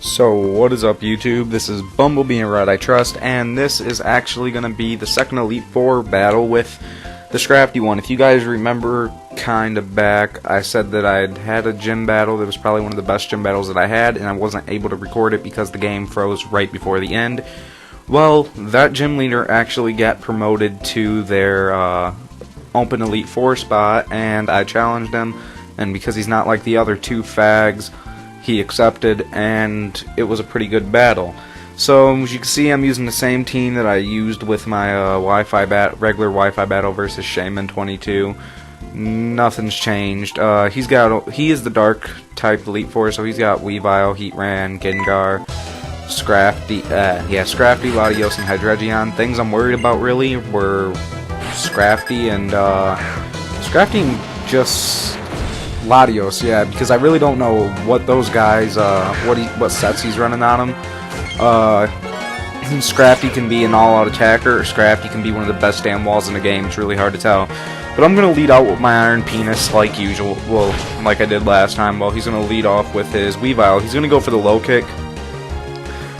So what is up, YouTube? This is Bumblebee and Red I Trust, and this is actually going to be the second Elite Four battle with TheScraftyOne. If you guys remember kind of back, I said that I'd had a gym battle that was probably one of the best gym battles that I had, and I wasn't able to record it because the game froze right before the end. Well, that gym leader actually got promoted to their open Elite Four spot, and I challenged him, and because he's not like the other two fags, he accepted, and it was a pretty good battle. So as you can see, I'm using the same team that I used with my regular Wi-Fi battle versus Shaman 22. Nothing's changed. He is the dark type Elite Four, so he's got Weavile, Heatran, Gengar, Scrafty, Latios, and Hydreigon. Things I'm worried about really were Scrafty and just Latios, yeah, because I really don't know what those guys, what sets he's running on him. Scrafty can be an all-out attacker, or Scrafty can be one of the best damn walls in the game. It's really hard to tell. But I'm going to lead out with my Iron Penis like usual, well, like I did last time. Well, he's going to lead off with his Weavile. He's going to go for the low kick.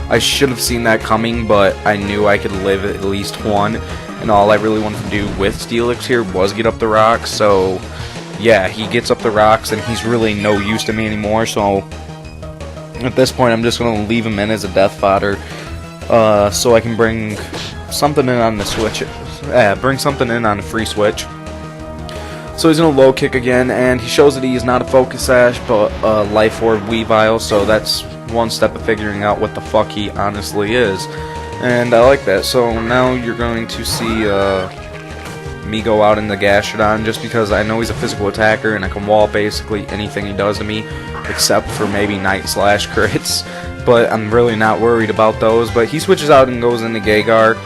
I should have seen that coming, but I knew I could live at least one, and all I really wanted to do with Steelix here was get up the rocks, so yeah, he gets up the rocks, and he's really no use to me anymore, so at this point I'm just going to leave him in as a death fodder, so I can bring something in on the switch, bring something in on the free switch. So he's going to low kick again, and he shows that he is not a Focus Sash, but a Life Orb Weavile, so that's one step of figuring out what the fuck he honestly is, and I like that. So now you're going to see me go out in the Gastrodon, just because I know he's a physical attacker and I can wall basically anything he does to me, except for maybe Night Slash crits, but I'm really not worried about those. But he switches out and goes into Gengar.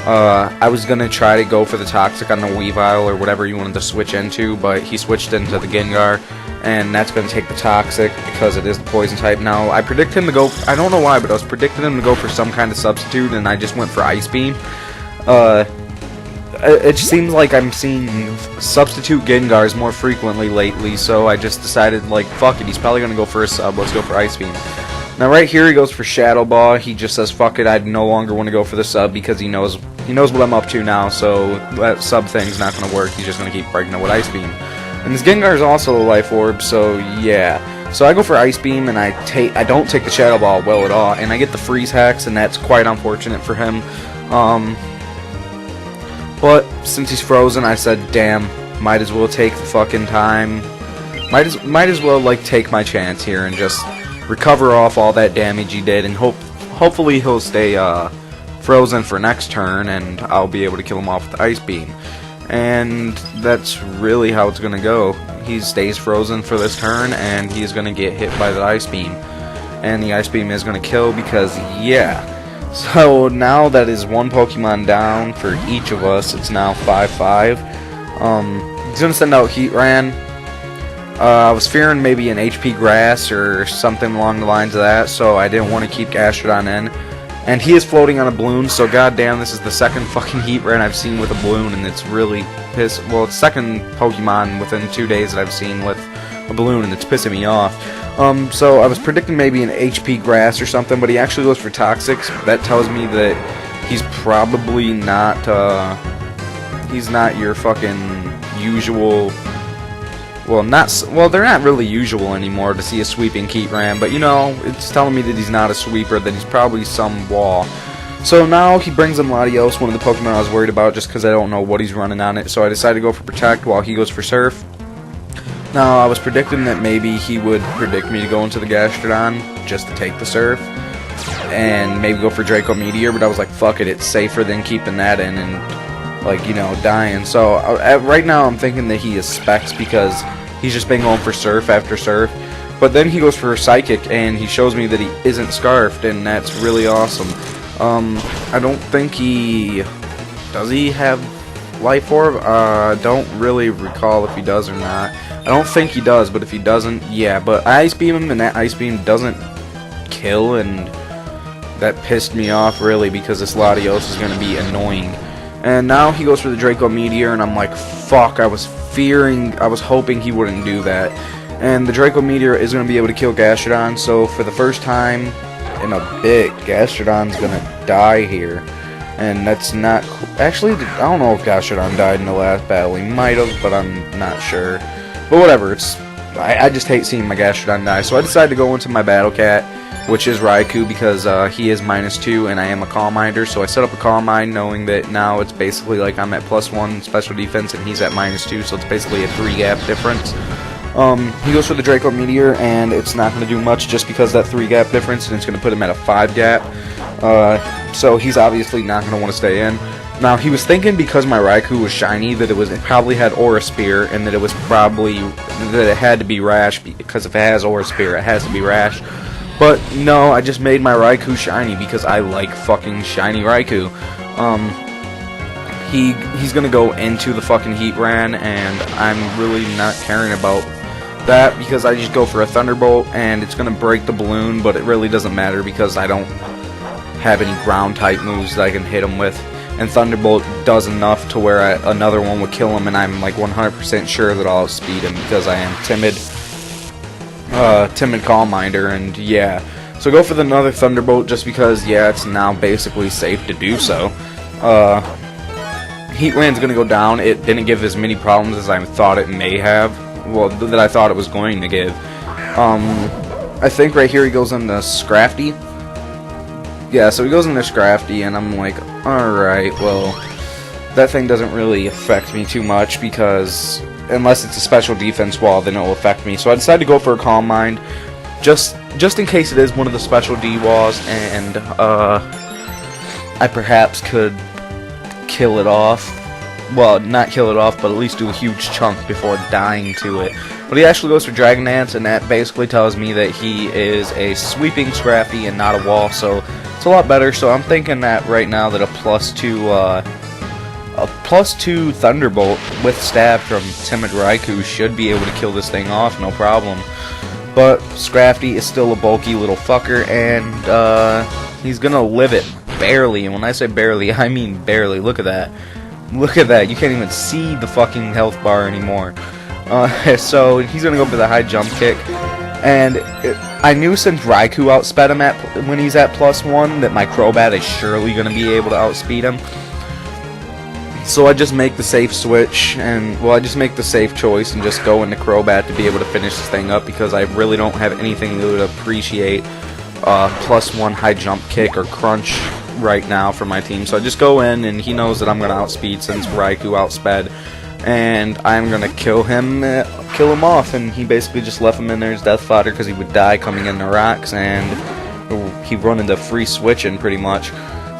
I was going to try to go for the Toxic on the Weavile or whatever you wanted to switch into, but he switched into the Gengar, and that's going to take the Toxic because it is the Poison type. Now, I predict him to go, I don't know why, but I was predicting him to go for some kind of substitute, and I just went for Ice Beam. It seems like I'm seeing substitute Gengars more frequently lately, so I just decided, like, fuck it, he's probably going to go for a sub, let's go for Ice Beam. Now right here he goes for Shadow Ball. He just says, fuck it, I no longer want to go for the sub because he knows what I'm up to now, so that sub thing's not going to work. He's just going to keep breaking it with Ice Beam. And this Gengar is also a Life Orb, so yeah. So I go for Ice Beam, and I don't take the Shadow Ball well at all, and I get the Freeze Hex, and that's quite unfortunate for him. But since he's frozen, I said, damn, might as well take the fucking time. Might as well, like, take my chance here and just recover off all that damage he did, and hopefully he'll stay frozen for next turn, and I'll be able to kill him off with the Ice Beam. And that's really how it's gonna go. He stays frozen for this turn, and he's gonna get hit by the Ice Beam. And the Ice Beam is gonna kill because, yeah. So now that is one Pokemon down for each of us. It's now 5-5. He's gonna send out Heatran. I was fearing maybe an HP Grass or something along the lines of that, so I didn't want to keep Gastrodon in. And he is floating on a balloon, so goddamn, this is the second fucking Heatran I've seen with a balloon, and it's really well, it's second Pokemon within 2 days that I've seen with a balloon, and it's pissing me off. So I was predicting maybe an HP Grass or something, but he actually goes for Toxics. That tells me that he's probably not, he's not your fucking usual. Well, they're not really usual anymore to see a sweeping Heatran, but you know, it's telling me that he's not a sweeper, that he's probably some wall. So now he brings in Latios, one of the Pokemon I was worried about, just because I don't know what he's running on it, so I decided to go for Protect while he goes for Surf. Now, I was predicting that maybe he would predict me to go into the Gastrodon just to take the Surf, and maybe go for Draco Meteor, but I was like, fuck it, it's safer than keeping that in and, like, you know, dying. So right now I'm thinking that he is Specs because he's just been going for Surf after Surf. But then he goes for Psychic, and he shows me that he isn't Scarfed, and that's really awesome. I don't think does he have Life Orb? Don't really recall if he does or not. I don't think he does, but if he doesn't, yeah. But I Ice Beam him, and that Ice Beam doesn't kill, and that pissed me off, really, because this Latios is going to be annoying. And now he goes for the Draco Meteor, and I'm like, fuck, I was hoping he wouldn't do that. And the Draco Meteor is going to be able to kill Gastrodon, so for the first time in a bit. Gastrodon's gonna die here. And that's not cool. Actually, I don't know if Gastrodon died in the last battle. He might have, but I'm not sure. But whatever, I just hate seeing my Gastrodon die. So I decided to go into my Battle Cat, which is Raikou, because he is -2 and I am a Calm Minder. So I set up a Calm Mind knowing that now it's basically like I'm at +1 special defense and he's at -2, so it's basically a 3-gap difference. He goes for the Draco Meteor, and it's not going to do much just because that 3-gap difference, and it's going to put him at a 5-gap. So he's obviously not going to want to stay in. Now, he was thinking because my Raikou was shiny that it probably had Aura Spear, and that it had to be Rash, because if it has Aura Spear, it has to be Rash. But no, I just made my Raikou shiny because I like fucking shiny Raikou. He's gonna go into the fucking Heatran, and I'm really not caring about that because I just go for a Thunderbolt, and it's gonna break the balloon, but it really doesn't matter because I don't have any ground type moves that I can hit him with, and Thunderbolt does enough to where another one would kill him, and I'm like 100% sure that I'll outspeed him because I am timid Calm Minder, and yeah. So go for another Thunderbolt just because, yeah, it's now basically safe to do so. Heatran's gonna go down. It didn't give as many problems as I thought it may have. Well, that I thought it was going to give. I think right here he goes into Scrafty. Yeah, so he goes into Scrafty, and I'm like, alright, well, that thing doesn't really affect me too much because unless it's a special defense wall, then it will affect me. So I decided to go for a Calm Mind, just in case it is one of the special D walls, and I perhaps could kill it off. Well, not kill it off, but at least do a huge chunk before dying to it. But he actually goes for Dragon Dance, and that basically tells me that he is a sweeping Scrafty and not a wall, so it's a lot better. So I'm thinking that right now that a +2 Thunderbolt with Stab from Timid Raikou should be able to kill this thing off, no problem. But Scrafty is still a bulky little fucker, and he's gonna live it barely. And when I say barely, I mean barely. Look at that. Look at that. You can't even see the fucking health bar anymore. So he's gonna go for the high jump kick, and I knew since Raikou outsped him when he's at +1 that my Crobat is surely gonna be able to outspeed him. So I just make the safe switch, and well, I just make the safe choice and just go into Crobat to be able to finish this thing up because I really don't have anything that would appreciate +1 high jump kick or crunch right now for my team. So I just go in, and he knows that I'm gonna outspeed since Raikou outsped, and I'm gonna kill him off. And he basically just left him in there as death fodder because he would die coming into rocks, and he run into free switching pretty much.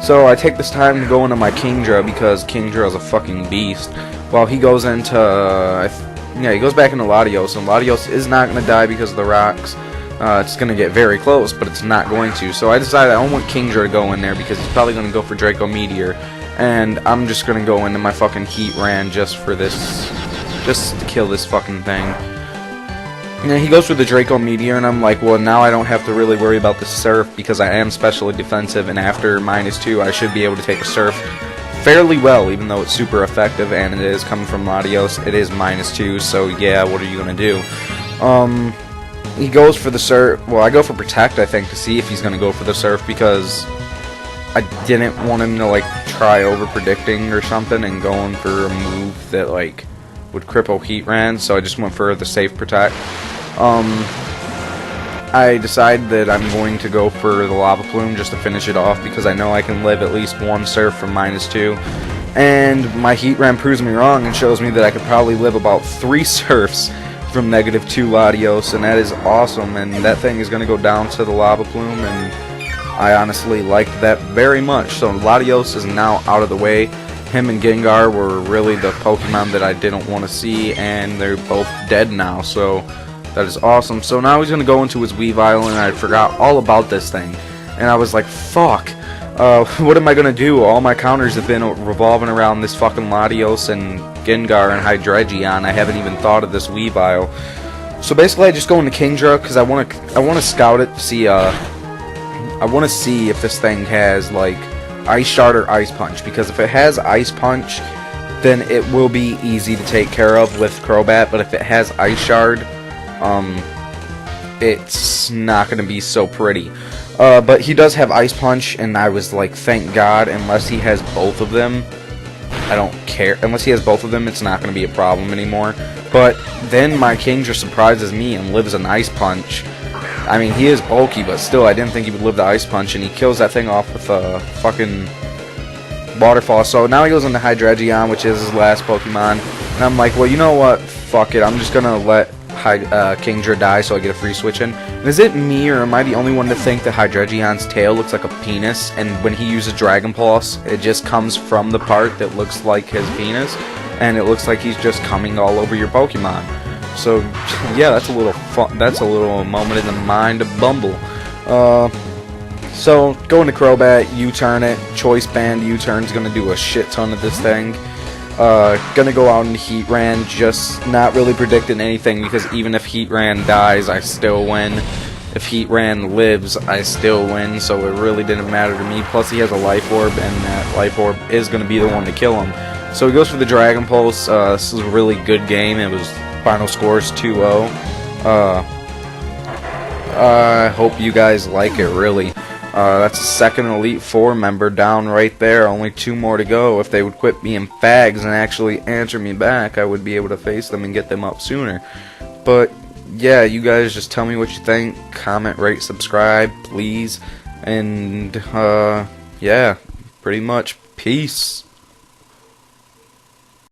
So I take this time to go into my Kingdra because Kingdra is a fucking beast. While he goes into, he goes back into Latios, and Latios is not gonna die because of the rocks. It's going to get very close, but it's not going to. So I decided I don't want Kingdra to go in there because he's probably going to go for Draco Meteor. And I'm just going to go into my fucking Heatran just for this, just to kill this fucking thing. And he goes for the Draco Meteor, and I'm like, well, now I don't have to really worry about the Surf because I am specially defensive, and after -2 I should be able to take a Surf fairly well, even though it's super effective, and it is coming from Latios. It is -2, so yeah, what are you going to do? He goes for the Surf. Well, I go for Protect, I think, to see if he's going to go for the Surf because I didn't want him to, like, try over-predicting or something and going for a move that, like, would cripple Heatran, so I just went for the safe Protect. I decide that I'm going to go for the Lava Plume just to finish it off because I know I can live at least one Surf from -2. And my Heatran proves me wrong and shows me that I could probably live about 3 Surfs from -2 Latios, and that is awesome, and that thing is going to go down to the Lava Plume, and I honestly liked that very much. So Latios is now out of the way. Him and Gengar were really the Pokemon that I didn't want to see, and they're both dead now, so that is awesome. So now he's going to go into his Weavile, and I forgot all about this thing, and I was like, fuck. What am I going to do? All my counters have been revolving around this fucking Latios and Gengar and Hydreigon. I haven't even thought of this Weavile. So basically I just go into Kingdra because I want to scout it to see I want to see if this thing has like Ice Shard or Ice Punch, because if it has Ice Punch then it will be easy to take care of with Crobat, but if it has Ice Shard it's not going to be so pretty. But he does have Ice Punch, and I was like, thank God, unless he has both of them, I don't care. Unless he has both of them, it's not going to be a problem anymore. But then my king just surprises me and lives an Ice Punch. I mean, he is bulky, but still, I didn't think he would live the Ice Punch, and he kills that thing off with a fucking Waterfall. So now he goes into Hydreigon, which is his last Pokemon. And I'm like, well, you know what? Fuck it. I'm just going to let Kingdra die so I get a free switch in. And is it me, or am I the only one to think that Hydreigion's tail looks like a penis, and when he uses Dragon Pulse, it just comes from the part that looks like his penis, and it looks like he's just coming all over your Pokemon. So, yeah, that's a little fun. That's a little moment in the mind of Bumble. So, go into Crobat, U-turn it. Choice Band U-turn's gonna do a shit ton of this thing. Gonna go out in Heatran, just not really predicting anything, because even if Heatran dies, I still win. If Heatran lives, I still win, so it really didn't matter to me. Plus, he has a Life Orb, and that Life Orb is gonna be the one to kill him. So he goes for the Dragon Pulse. This is a really good game. It was final scores 2-0. I hope you guys like it, really. That's a second Elite Four member down right there. Only 2 more to go. If they would quit being fags and actually answer me back, I would be able to face them and get them up sooner. But, yeah, you guys just tell me what you think. Comment, rate, subscribe, please. And, yeah, pretty much. Peace.